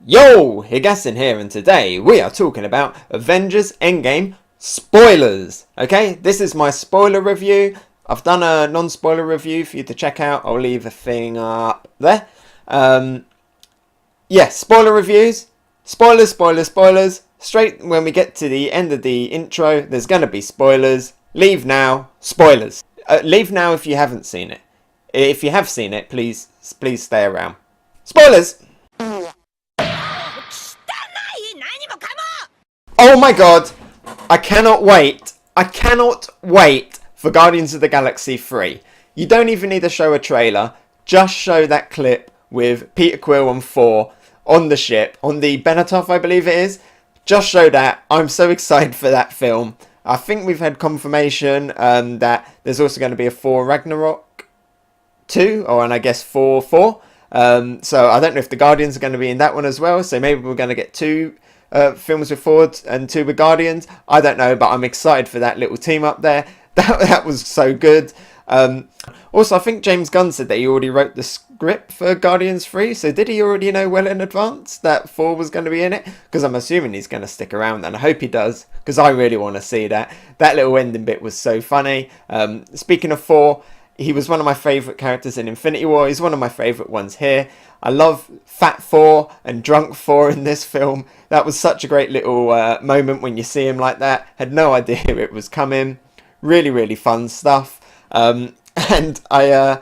Yo, Hegassen here, and today we are talking about Avengers Endgame spoilers. Okay, this is my spoiler review. I've done a non-spoiler review for you to check out. I'll leave a thing up there. Yeah, spoiler reviews. Spoilers, spoilers, spoilers. Straight when we get to the end of the intro, there's going to be spoilers. Leave now, spoilers. Leave now if you haven't seen it. If you have seen it, please stay around. Spoilers! Oh my god, I cannot wait. I cannot wait for Guardians of the Galaxy 3. You don't even need to show a trailer. Just show that clip with Peter Quill and Thor on the ship, on the Benatov, I believe it is. Just show that. I'm so excited for that film. I think we've had confirmation that there's also going to be a Thor Ragnarok 2, and I guess 4. So I don't know if the Guardians are going to be in that one as well. So maybe we're going to get two films with Thor and two with Guardians. I don't know, but I'm excited for that little team up there. That was so good. Also, I think James Gunn said that he already wrote the script for Guardians 3. So did he already know well in advance that Thor was going to be in it? Because I'm assuming he's going to stick around, and I hope he does, because I really want to see that. That little ending bit was so funny. Speaking of Thor, he was one of my favourite characters in Infinity War. He's one of my favourite ones here. I love Fat Thor and Drunk Thor in this film. That was such a great little moment when you see him like that. Had no idea it was coming. Really, really fun stuff. And I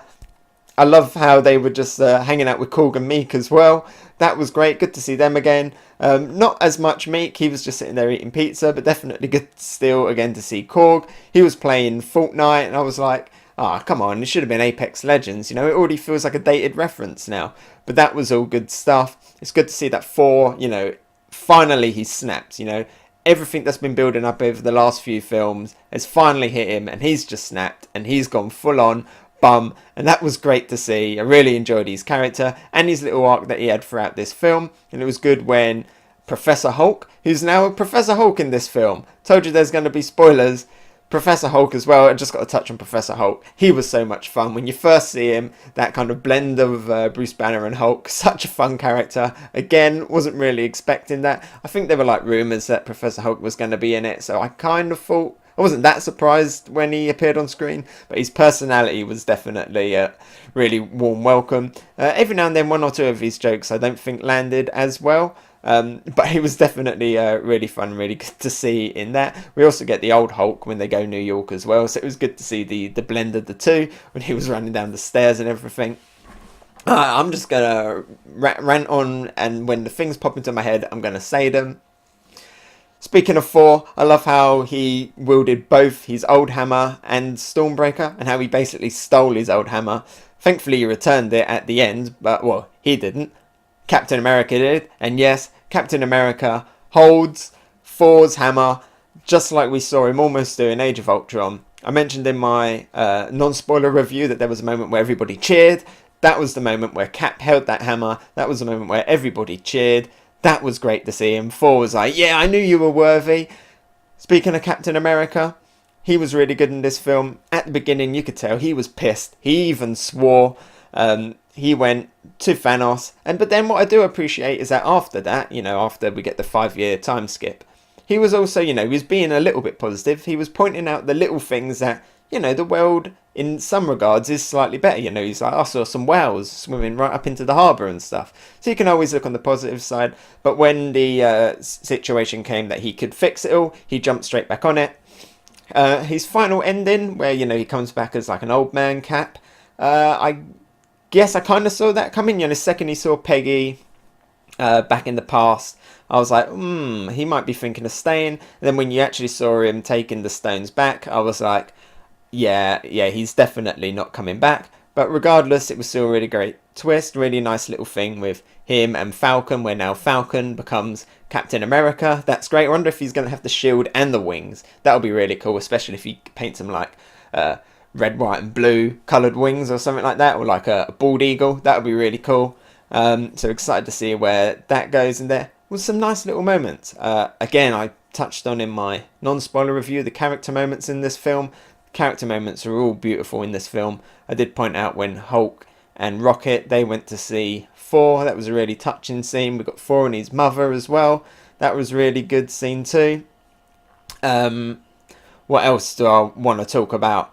love how they were just hanging out with Korg and Meek as well. That was great. Good to see them again. Not as much Meek. He was just sitting there eating pizza, but definitely good still again to see Korg. He was playing Fortnite, and I was like, ah, come on, it should have been Apex Legends. You know, it already feels like a dated reference now. But that was all good stuff. It's good to see that Thor, you know, finally he snapped, you know. Everything that's been building up over the last few films has finally hit him, and he's just snapped, and he's gone full on bum, and that was great to see. I really enjoyed his character and his little arc that he had throughout this film, and it was good when Professor Hulk, who's now Professor Hulk in this film, told you there's going to be spoilers, Professor Hulk as well. I just got to touch on Professor Hulk. He was so much fun. When you first see him, that kind of blend of Bruce Banner and Hulk, such a fun character. Again, wasn't really expecting that. I think there were like rumours that Professor Hulk was going to be in it, so I kind of thought, I wasn't that surprised when he appeared on screen, but his personality was definitely a really warm welcome. Every now and then, one or two of his jokes I don't think landed as well. But it was definitely really fun, really good to see in that. We also get the old Hulk when they go New York as well, so it was good to see the blend of the two when he was running down the stairs and everything. I'm just going to rant on, and when the things pop into my head, I'm going to say them. Speaking of Thor, I love how he wielded both his old hammer and Stormbreaker, and how he basically stole his old hammer. Thankfully, he returned it at the end, but, well, he didn't. Captain America did, and yes, Captain America holds Thor's hammer just like we saw him almost do in Age of Ultron. I mentioned in my non-spoiler review that there was a moment where everybody cheered. That was the moment where Cap held that hammer. That was the moment where everybody cheered. That was great to see him. Thor was like, yeah, I knew you were worthy. Speaking of Captain America, he was really good in this film. At the beginning, you could tell he was pissed. He even swore. He went to Thanos, but then what I do appreciate is that after that, you know, after we get the 5-year time skip, he was also, you know, he was being a little bit positive. He was pointing out the little things that, you know, the world in some regards is slightly better. You know, he's like, I saw some whales swimming right up into the harbour and stuff. So you can always look on the positive side. But when the situation came that he could fix it all, he jumped straight back on it. His final ending, where, you know, he comes back as like an old man Cap, Yes, I kind of saw that coming. You know, the second he saw Peggy back in the past, I was like, he might be thinking of staying. And then when you actually saw him taking the stones back, I was like, yeah, he's definitely not coming back. But regardless, it was still a really great twist, really nice little thing with him and Falcon, where now Falcon becomes Captain America. That's great. I wonder if he's going to have the shield and the wings. That'll be really cool, especially if he paints him like red, white and blue coloured wings or something like that, or like a bald eagle. That would be really cool. So excited to see where that goes, and there was some nice little moments. Again, I touched on in my non-spoiler review the character moments in this film. Character moments are all beautiful in this film. I did point out when Hulk and Rocket, they went to see Thor. That was a really touching scene. We got Thor and his mother as well. That was a really good scene too. What else do I want to talk about?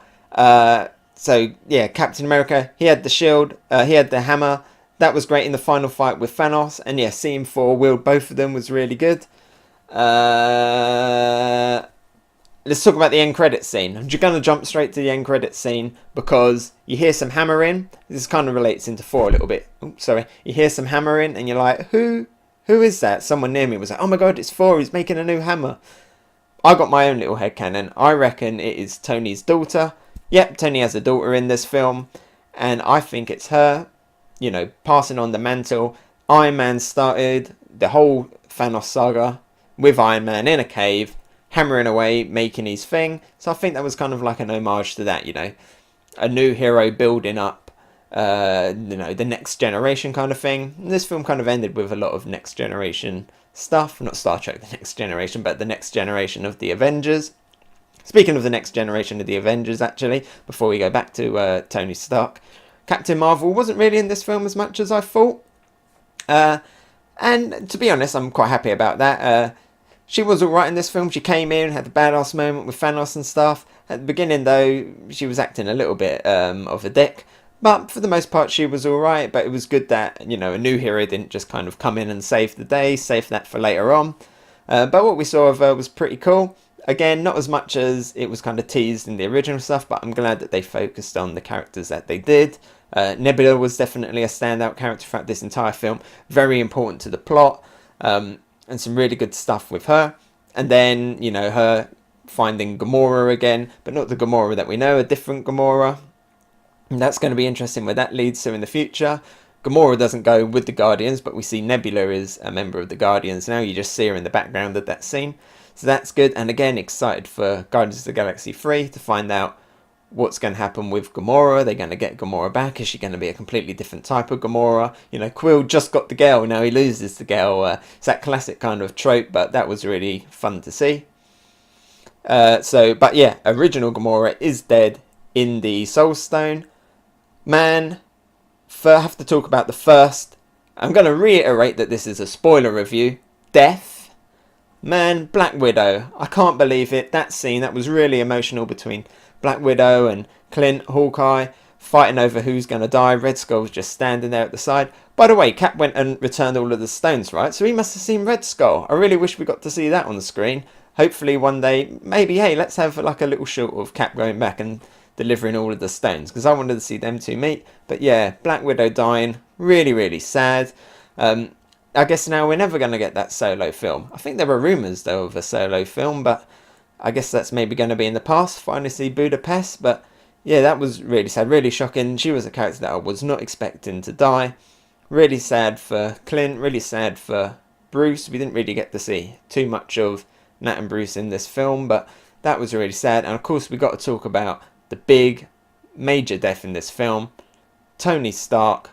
So yeah, Captain America, he had the shield, he had the hammer. That was great in the final fight with Thanos. And yeah, seeing Thor wield both of them was really good. Let's talk about the end credit scene. I'm just going to jump straight to the end credit scene because you hear some hammering. This kind of relates into Thor a little bit. Oops, sorry. You hear some hammering and you're like, who is that? Someone near me was like, oh my god, it's Thor. He's making a new hammer. I got my own little headcanon. I reckon it is Tony's daughter. Yep, Tony has a daughter in this film. And I think it's her, passing on the mantle. Iron Man started the whole Thanos saga with Iron Man in a cave, hammering away, making his thing. So I think that was kind of like an homage to that, a new hero building up, the next generation kind of thing. And this film kind of ended with a lot of next generation stuff. Not Star Trek The Next Generation, but the next generation of the Avengers. Speaking of the next generation of the Avengers, actually, before we go back to Tony Stark, Captain Marvel wasn't really in this film as much as I thought. And to be honest, I'm quite happy about that. She was alright in this film. She came in, had the badass moment with Thanos and stuff. At the beginning, though, she was acting a little bit of a dick. But for the most part, she was alright. But it was good that, a new hero didn't just kind of come in and save the day. Save that for later on. But what we saw of her was pretty cool. Again, not as much as it was kind of teased in the original stuff, but I'm glad that they focused on the characters that they did. Nebula was definitely a standout character throughout this entire film. Very important to the plot. And some really good stuff with her. And then, her finding Gamora again, but not the Gamora that we know, a different Gamora. And that's going to be interesting where that leads to in the future. Gamora doesn't go with the Guardians, but we see Nebula is a member of the Guardians now. You just see her in the background of that scene. So that's good. And again, excited for Guardians of the Galaxy 3 to find out what's going to happen with Gamora. They're going to get Gamora back. Is she going to be a completely different type of Gamora? Quill just got the girl, now he loses the girl. It's that classic kind of trope, but that was really fun to see. But yeah, original Gamora is dead in the Soul Stone. Man, I have to talk about the first. I'm going to reiterate that this is a spoiler review. Death. Man, Black Widow. I can't believe it. That scene, that was really emotional between Black Widow and Clint, Hawkeye, fighting over who's going to die. Red Skull was just standing there at the side. By the way, Cap went and returned all of the stones, right? So he must have seen Red Skull. I really wish we got to see that on the screen. Hopefully one day, maybe, hey, let's have like a little short of Cap going back and delivering all of the stones, because I wanted to see them two meet. But yeah, Black Widow dying, really, really sad. I guess now we're never going to get that Solo film. I think there were rumours, though, of a Solo film, but I guess that's maybe going to be in the past. Finally see Budapest, but yeah, that was really sad, really shocking. She was a character that I was not expecting to die. Really sad for Clint, really sad for Bruce. We didn't really get to see too much of Nat and Bruce in this film, but that was really sad. And of course, we got to talk about the big, major death in this film. Tony Stark.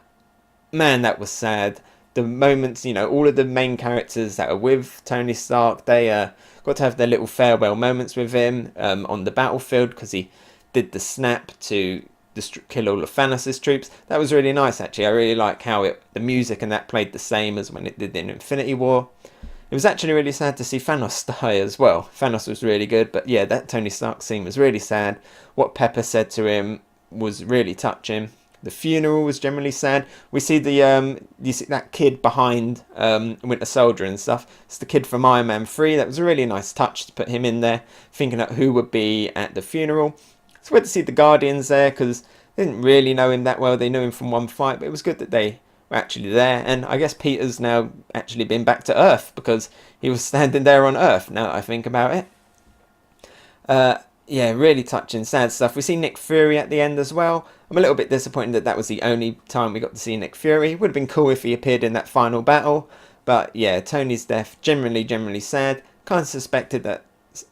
Man, that was sad. The moments, all of the main characters that are with Tony Stark, they got to have their little farewell moments with him on the battlefield, because he did the snap to kill all of Thanos' troops. That was really nice, actually. I really like how the music and that played the same as when it did in Infinity War. It was actually really sad to see Thanos die as well. Thanos was really good, but yeah, that Tony Stark scene was really sad. What Pepper said to him was really touching. The funeral was generally sad. We see you see that kid behind Winter Soldier and stuff. It's the kid from Iron Man 3. That was a really nice touch to put him in there, thinking about who would be at the funeral. It's weird to see the Guardians there, because they didn't really know him that well. They knew him from one fight, but it was good that they were actually there. And I guess Peter's now actually been back to Earth, because he was standing there on Earth, now that I think about it. Yeah, really touching, sad stuff. We see Nick Fury at the end as well. I'm a little bit disappointed that that was the only time we got to see Nick Fury. Would have been cool if he appeared in that final battle. But yeah, Tony's death, generally sad. Kind of suspected that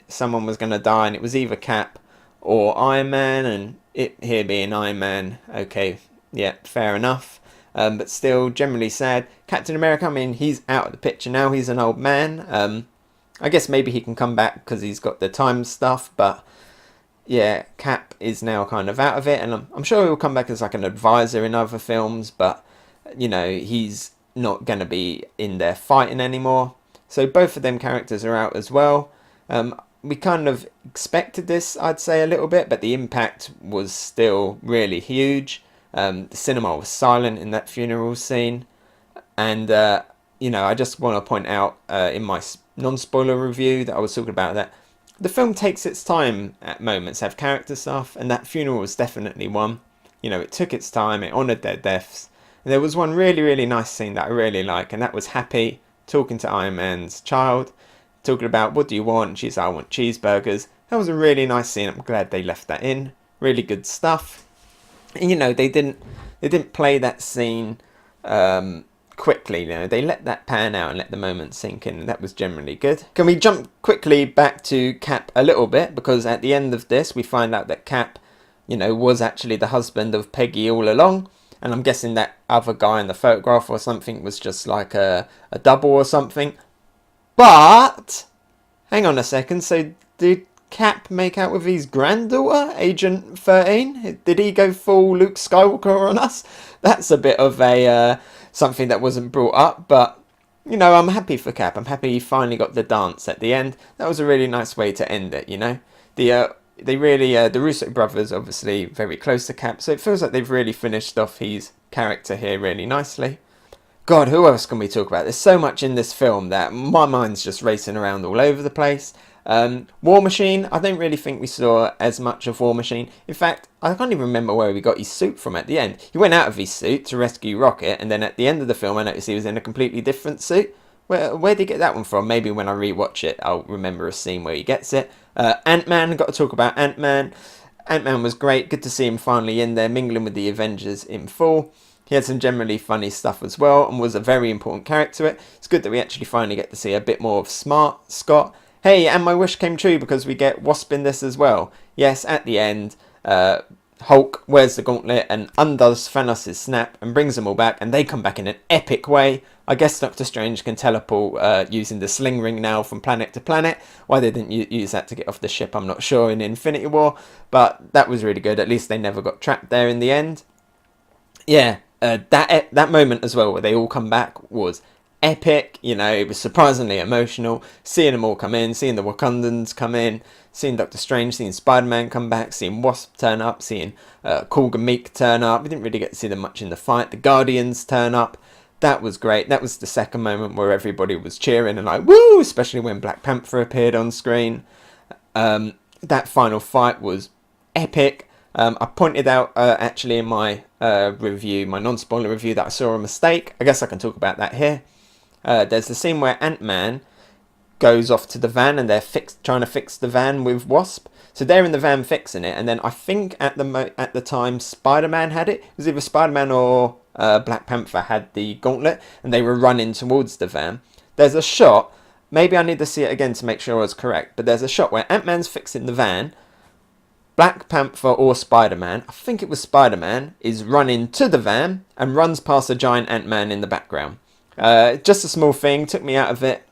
someone was going to die, and it was either Cap or Iron Man, and it here being Iron Man, okay, yeah, fair enough. But still, generally sad. Captain America, I mean, he's out of the picture now. He's an old man. I guess maybe he can come back because he's got the time stuff, but yeah, Cap is now kind of out of it, and I'm sure he'll come back as like an advisor in other films, but you know, he's not going to be in there fighting anymore. So both of them characters are out as well. We kind of expected this, I'd say, a little bit, but the impact was still really huge. The cinema was silent in that funeral scene, and you know, I just want to point out in my non-spoiler review that I was talking about that the film takes its time at moments to have character stuff, and that funeral was definitely one. You know, it took its time, it honoured their deaths. And there was one really, really nice scene that I really like, and that was Happy talking to Iron Man's child, talking about what do you want? She's like, I want cheeseburgers. That was a really nice scene. I'm glad they left that in. Really good stuff. And you know, they didn't play that scene quickly, you know, they let that pan out and let the moment sink in, and that was generally good. Can we jump quickly back to Cap a little bit, because at the end of this we find out that Cap, you know, was actually the husband of Peggy all along, and I'm guessing that other guy in the photograph or something was just like a double or something. But hang on a second, so did Cap make out with his granddaughter, Agent 13? Did he go full Luke Skywalker on us? That's a bit of a something that wasn't brought up, but you know, I'm happy for Cap. I'm happy he finally got the dance at the end. That was a really nice way to end it, you know. They really, the Russo brothers, obviously very close to Cap, so it feels like they've really finished off his character here really nicely. God, who else can we talk about? There's so much in this film that my mind's just racing around all over the place. War Machine, I don't really think we saw as much of War Machine. In fact, I can't even remember where we got his suit from at the end. He went out of his suit to rescue Rocket, and then at the end of the film I noticed he was in a completely different suit. Where did he get that one from? Maybe when I rewatch it I'll remember a scene where he gets it. Ant-Man, got to talk about Ant-Man. Ant-Man was great, good to see him finally in there mingling with the Avengers in full. He had some generally funny stuff as well, and was a very important character. It's good that we actually finally get to see a bit more of Smart Scott. Hey, and my wish came true because we get Wasp in this as well. Yes, at the end, Hulk wears the gauntlet and undoes Thanos' snap and brings them all back, and they come back in an epic way. I guess Doctor Strange can teleport using the sling ring now from planet to planet. Why they didn't use that to get off the ship, I'm not sure, in Infinity War, but that was really good. At least they never got trapped there in the end. Yeah, that moment as well where they all come back was epic. You know, it was surprisingly emotional, seeing them all come in, seeing the Wakandans come in, seeing Doctor Strange, seeing Spider-Man come back, seeing Wasp turn up, seeing Kulga Meek turn up. We didn't really get to see them much in the fight. The Guardians turn up. That was great. That was the second moment where everybody was cheering and like, woo, especially when Black Panther appeared on screen. That final fight was epic. I pointed out actually in my review, my non-spoiler review, that I saw a mistake. I guess I can talk about that here. There's the scene where Ant-Man goes off to the van and they're trying to fix the van with Wasp. So they're in the van fixing it, and then I think at the time Spider-Man had it. It was either Spider-Man or Black Panther had the gauntlet, and they were running towards the van. There's a shot, maybe I need to see it again to make sure I was correct, but there's a shot where Ant-Man's fixing the van, Black Panther or Spider-Man, I think it was Spider-Man, is running to the van and runs past a giant Ant-Man in the background. Just a small thing, took me out of it.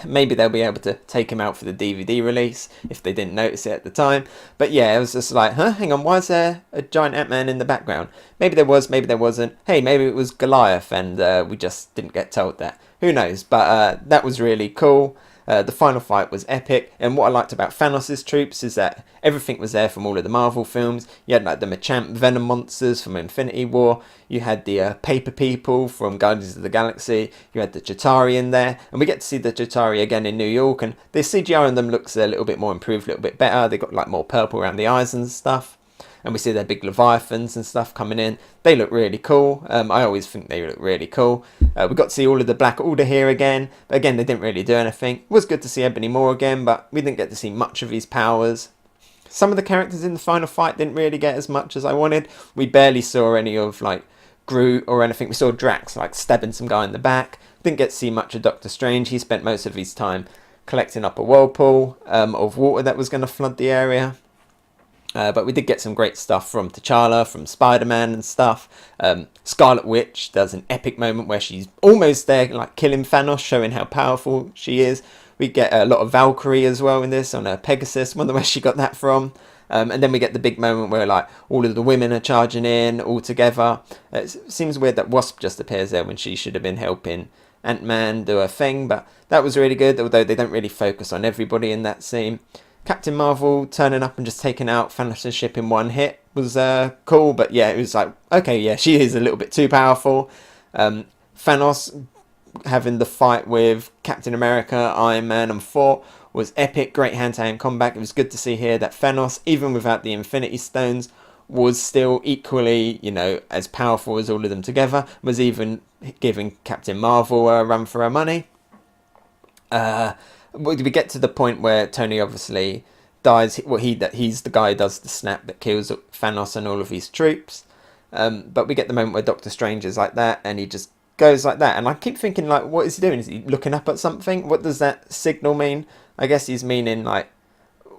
Maybe they'll be able to take him out for the DVD release if they didn't notice it at the time. But yeah, it was just like, hang on, why is there a giant Ant-Man in the background? Maybe there was, maybe there wasn't. Hey, maybe it was Goliath and we just didn't get told that. Who knows? But that was really cool. The final fight was epic, and what I liked about Thanos' troops is that everything was there from all of the Marvel films. You had like the Machamp Venom monsters from Infinity War, you had the Paper People from Guardians of the Galaxy, you had the Chitauri in there, and we get to see the Chitauri again in New York, and the CGI on them looks a little bit more improved, a little bit better. They got like more purple around the eyes and stuff. And we see their big Leviathans and stuff coming in. They look really cool. I always think they look really cool. We got to see all of the Black Order here again. But again, they didn't really do anything. It was good to see Ebony Maw again, but we didn't get to see much of his powers. Some of the characters in the final fight didn't really get as much as I wanted. We barely saw any of like Groot or anything. We saw Drax like stabbing some guy in the back. Didn't get to see much of Doctor Strange. He spent most of his time collecting up a whirlpool of water that was going to flood the area. But we did get some great stuff from T'Challa, from Spider-Man and stuff. Scarlet Witch does an epic moment where she's almost there, like killing Thanos, showing how powerful she is. We get a lot of Valkyrie as well in this on a Pegasus. Wonder where she got that from. And then we get the big moment where like all of the women are charging in all together. It seems weird that Wasp just appears there when she should have been helping Ant-Man do her thing, but that was really good, although they don't really focus on everybody in that scene. Captain Marvel turning up and just taking out Thanos' ship in one hit was cool, but yeah, it was like, okay, yeah, she is a little bit too powerful. Thanos having the fight with Captain America, Iron Man and Thor was epic, great hand-to-hand combat. It was good to see here that Thanos, even without the Infinity Stones, was still equally, you know, as powerful as all of them together, was even giving Captain Marvel a run for her money. We get to the point where Tony obviously dies. Well, he's the guy who does the snap that kills Thanos and all of his troops. But we get the moment where Doctor Strange is like that, and he just goes like that. And I keep thinking, like, what is he doing? Is he looking up at something? What does that signal mean? I guess he's meaning, like,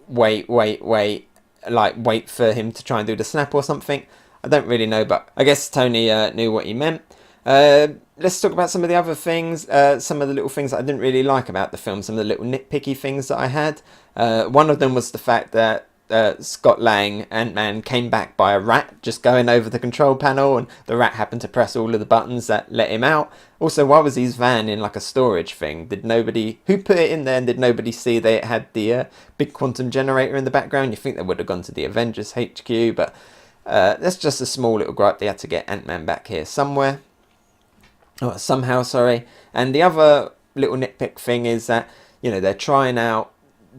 wait, like, wait for him to try and do the snap or something. I don't really know, but I guess Tony knew what he meant. Let's talk about some of the other things, some of the little things that I didn't really like about the film, some of the little nitpicky things that I had. One of them was the fact that Scott Lang, Ant-Man, came back by a rat just going over the control panel, and the rat happened to press all of the buttons that let him out. Also, why was his van in like a storage thing? Who put it in there, and did nobody see they had the big quantum generator in the background? You think they would have gone to the Avengers HQ, but that's just a small little gripe. They had to get Ant-Man back here somehow, sorry. And the other little nitpick thing is that, you know, they're trying out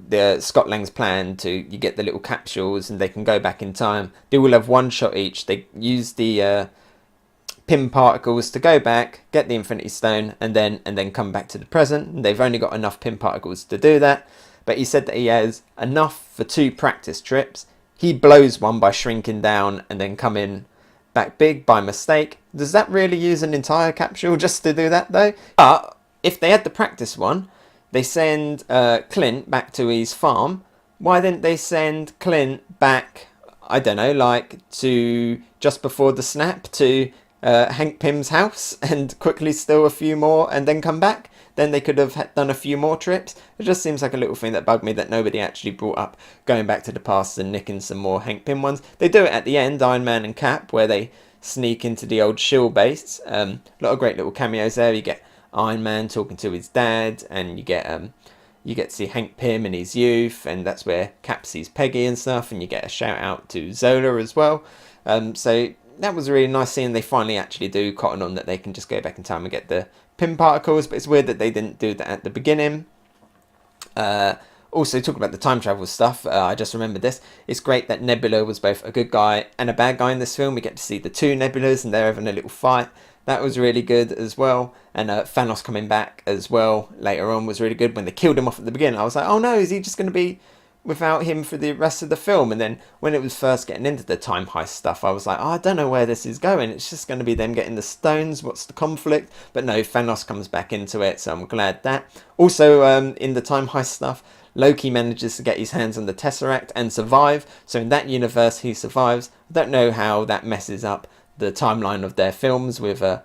the Scott Lang's plan to, you get the little capsules and they can go back in time. They will have one shot each. They use the Pym particles to go back, get the Infinity Stone, and then come back to the present. And they've only got enough Pym particles to do that. But he said that he has enough for 2 practice trips. He blows one by shrinking down and then coming back big by mistake. Does that really use an entire capsule just to do that though? But if they had the practice one, they send Clint back to his farm. Why didn't they send Clint back, I don't know, like to just before the snap to Hank Pym's house and quickly steal a few more and then come back? Then they could have done a few more trips. It just seems like a little thing that bugged me that nobody actually brought up, going back to the past and nicking some more Hank Pym ones. They do it at the end, Iron Man and Cap, where they sneak into the old shield base. A lot of great little cameos there. You get Iron Man talking to his dad, and you get to see Hank Pym in his youth, and that's where Cap sees Peggy and stuff, and you get a shout out to Zola as well. So that was a really nice scene. They finally actually do cotton on that they can just go back in time and get the Pym particles, but it's weird that they didn't do that at the beginning. Also, talking about the time travel stuff, I just remembered this. It's great that Nebula was both a good guy and a bad guy in this film. We get to see the 2 Nebulas and they're having a little fight. That was really good as well. And Thanos coming back as well later on was really good. When they killed him off at the beginning, I was like, oh no, is he just going to be without him for the rest of the film? And then when it was first getting into the time heist stuff, I was like, oh, I don't know where this is going. It's just going to be them getting the stones. What's the conflict? But no, Thanos comes back into it, so I'm glad that. Also, in the time heist stuff, Loki manages to get his hands on the Tesseract and survive. So in that universe, he survives. I don't know how that messes up the timeline of their films with Thor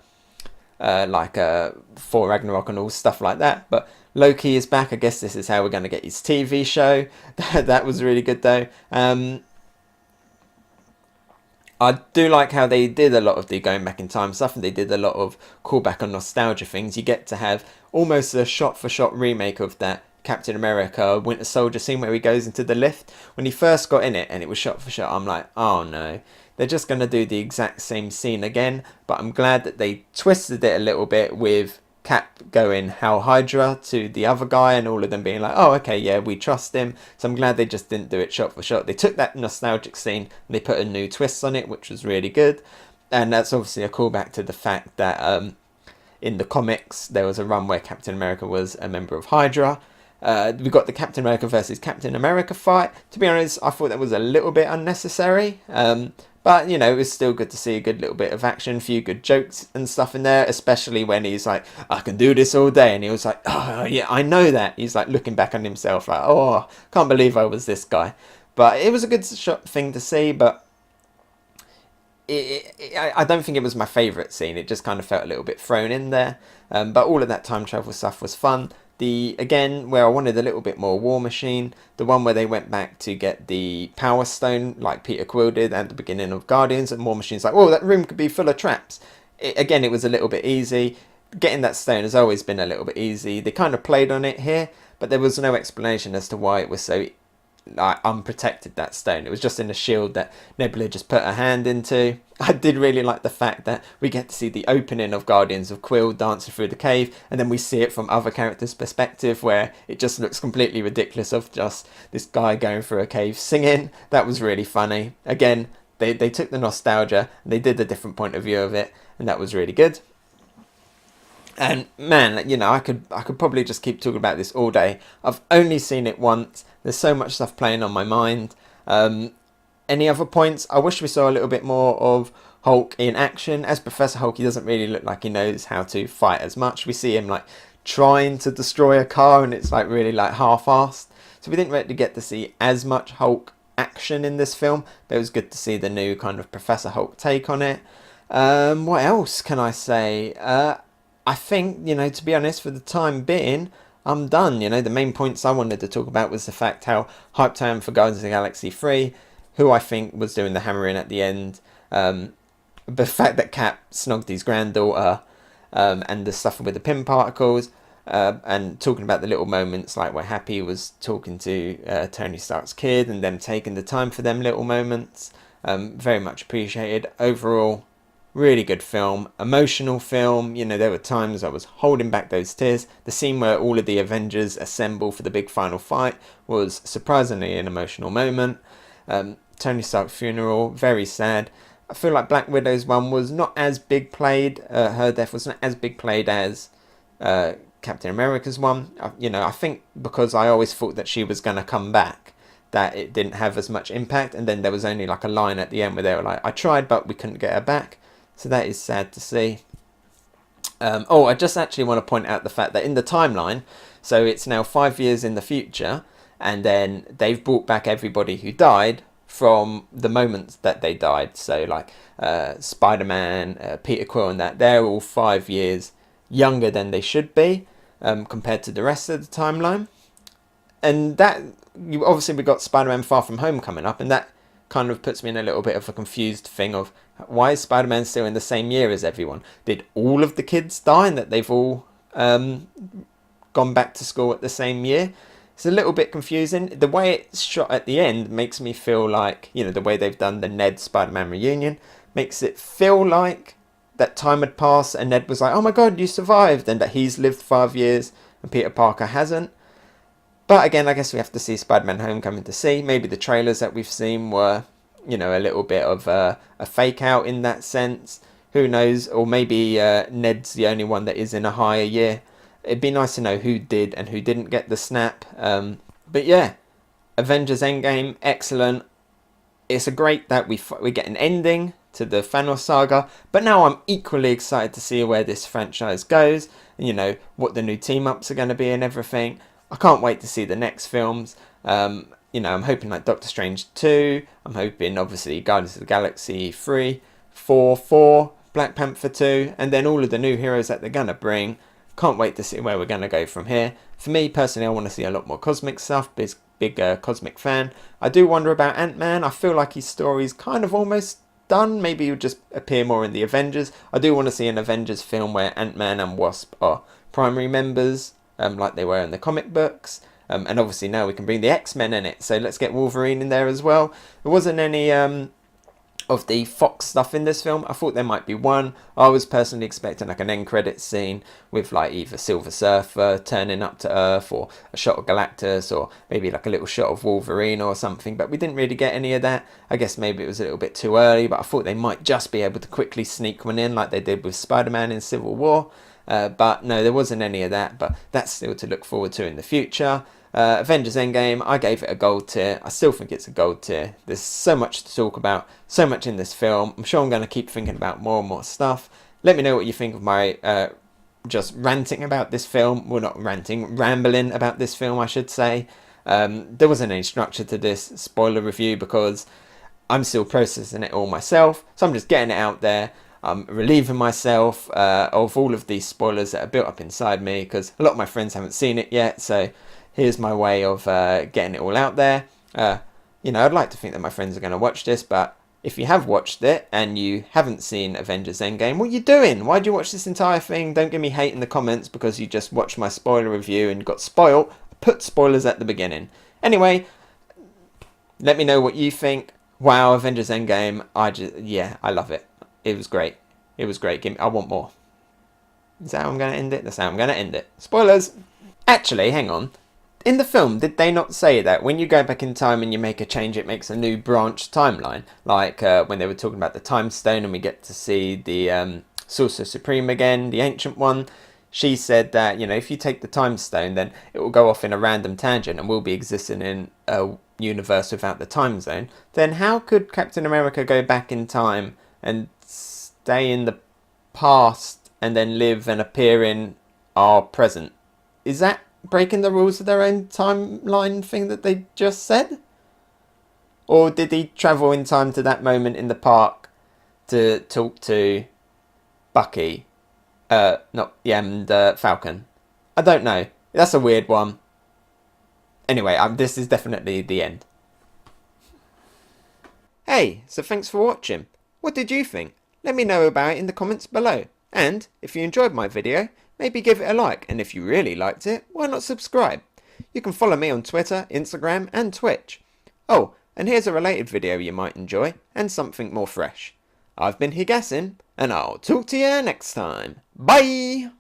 Ragnarok and all stuff like that. But Loki is back. I guess this is how we're going to get his TV show. That was really good though. I do like how they did a lot of the going back in time stuff, and they did a lot of callback on nostalgia things. You get to have almost a shot-for-shot remake of that Captain America Winter Soldier scene where he goes into the lift. When he first got in it and it was shot for shot, I'm like, oh no, they're just going to do the exact same scene again. But I'm glad that they twisted it a little bit with Cap going Hal Hydra to the other guy and all of them being like, oh okay, yeah, we trust him. So I'm glad they just didn't do it shot for shot. They took that nostalgic scene and they put a new twist on it, which was really good. And that's obviously a callback to the fact that in the comics there was a run where Captain America was a member of Hydra. We got the Captain America versus Captain America fight. To be honest, I thought that was a little bit unnecessary. But, you know, it was still good to see a good little bit of action, a few good jokes and stuff in there, especially when he's like, I can do this all day. And he was like, oh, yeah, I know that. He's like looking back on himself like, oh, can't believe I was this guy. But it was a good thing to see, but I don't think it was my favourite scene. It just kind of felt a little bit thrown in there. But all of that time travel stuff was fun. again, where I wanted a little bit more War Machine, the one where they went back to get the Power Stone, like Peter Quill did at the beginning of Guardians, and War Machine's like, oh, that room could be full of traps. Again, it was a little bit easy. Getting that stone has always been a little bit easy. They kind of played on it here, but there was no explanation as to why it was so unprotected, that stone. It was just in a shield that Nebula just put her hand into. I did really like the fact that we get to see the opening of Guardians of Quill dancing through the cave, and then we see it from other characters' perspective, where it just looks completely ridiculous of just this guy going through a cave singing. That was really funny. Again, they took the nostalgia and they did a different point of view of it, and that was really good. And man, you know, I could probably just keep talking about this all day. I've only seen it once. There's so much stuff playing on my mind. Any other points? I wish we saw a little bit more of Hulk in action. As Professor Hulk, he doesn't really look like he knows how to fight as much. We see him like trying to destroy a car, and it's like really like half-assed. So we didn't really get to see as much Hulk action in this film, but it was good to see the new kind of Professor Hulk take on it. What else can I say? I think, you know, to be honest, for the time being, I'm done. You know, the main points I wanted to talk about was the fact how hyped I am for Guardians of the Galaxy 3, who I think was doing the hammering at the end, the fact that Cap snogged his granddaughter, and the stuff with the pin particles, and talking about the little moments like where Happy was talking to Tony Stark's kid and them taking the time for them little moments. Very much appreciated. Overall, really good film, emotional film. You know, there were times I was holding back those tears. The scene where all of the Avengers assemble for the big final fight was surprisingly an emotional moment. Tony Stark's funeral, very sad. I feel like Black Widow's one was not as big played. Her death was not as big played as Captain America's one. You know, I think because I always thought that she was going to come back, that it didn't have as much impact. And then there was only like a line at the end where they were like, I tried, but we couldn't get her back. So that is sad to see. I just actually want to point out the fact that in the timeline, so it's now 5 years in the future, and then they've brought back everybody who died from the moments that they died. So like Spider-Man, Peter Quill and that, they're all 5 years younger than they should be compared to the rest of the timeline. And that, obviously we got Spider-Man Far From Home coming up, and that kind of puts me in a little bit of a confused thing of, why is Spider-Man still in the same year as everyone? Did all of the kids die and that they've all gone back to school at the same year? It's a little bit confusing. The way it's shot at the end makes me feel like, you know, the way they've done the Ned Spider-Man reunion makes it feel like that time had passed and Ned was like, oh my god, you survived, and that he's lived 5 years and Peter Parker hasn't. But again, I guess we have to see Spider-Man Homecoming to see. Maybe the trailers that we've seen were, you know, a little bit of a fake out in that sense. Who knows? Or maybe Ned's the only one that is in a higher year. It'd be nice to know who did and who didn't get the snap. But yeah, Avengers Endgame, excellent. It's a great that we get an ending to the Thanos Saga. But now I'm equally excited to see where this franchise goes. And, you know, what the new team-ups are going to be and everything. I can't wait to see the next films. You know, I'm hoping like Doctor Strange 2. I'm hoping, obviously, Guardians of the Galaxy 3, 4, Black Panther 2, and then all of the new heroes that they're going to bring. Can't wait to see where we're going to go from here. For me, personally, I want to see a lot more cosmic stuff. Big cosmic fan. I do wonder about Ant-Man. I feel like his story's kind of almost done. Maybe he'll just appear more in the Avengers. I do want to see an Avengers film where Ant-Man and Wasp are primary members, like they were in the comic books. And obviously now we can bring the X-Men in it, so let's get Wolverine in there as well. There wasn't any of the Fox stuff in this film. I thought there might be one. I was personally expecting like an end credits scene with like either Silver Surfer turning up to Earth, or a shot of Galactus, or maybe like a little shot of Wolverine or something, but we didn't really get any of that. I guess maybe it was a little bit too early, but I thought they might just be able to quickly sneak one in like they did with Spider-Man in Civil War. But no, there wasn't any of that, but that's still to look forward to in the future. Avengers Endgame, I gave it a gold tier. I still think it's a gold tier. There's so much to talk about, so much in this film. I'm sure I'm going to keep thinking about more and more stuff. Let me know what you think of my just ranting about this film. Well, not ranting, rambling about this film, I should say. There wasn't any structure to this spoiler review because I'm still processing it all myself, so I'm just getting it out there. I'm relieving myself of all of these spoilers that are built up inside me, because a lot of my friends haven't seen it yet, so here's my way of getting it all out there. I'd like to think that my friends are going to watch this, but if you have watched it and you haven't seen Avengers Endgame, what are you doing? Why'd you watch this entire thing? Don't give me hate in the comments because you just watched my spoiler review and got spoiled. Put spoilers at the beginning. Anyway, let me know what you think. Wow, Avengers Endgame. I love it. It was great. It was great. I want more. Is that how I'm going to end it? That's how I'm going to end it. Spoilers! Actually, hang on. In the film, did they not say that when you go back in time and you make a change, it makes a new branch timeline? Like when they were talking about the Time Stone and we get to see the Sorcerer Supreme again, the Ancient One. She said that, if you take the Time Stone, then it will go off in a random tangent and we'll be existing in a universe without the time zone. Then how could Captain America go back in time and stay in the past and then live and appear in our present? Is that breaking the rules of their own timeline thing that they just said? Or did he travel in time to that moment in the park to talk to Bucky? And Falcon. I don't know. That's a weird one. Anyway, this is definitely the end. Hey, so thanks for watching. What did you think? Let me know about it in the comments below. And if you enjoyed my video, maybe give it a like, and if you really liked it, why not subscribe? You can follow me on Twitter, Instagram and Twitch. Oh, and here's a related video you might enjoy, and something more fresh. I've been Hegassen, and I'll talk to you next time. Bye!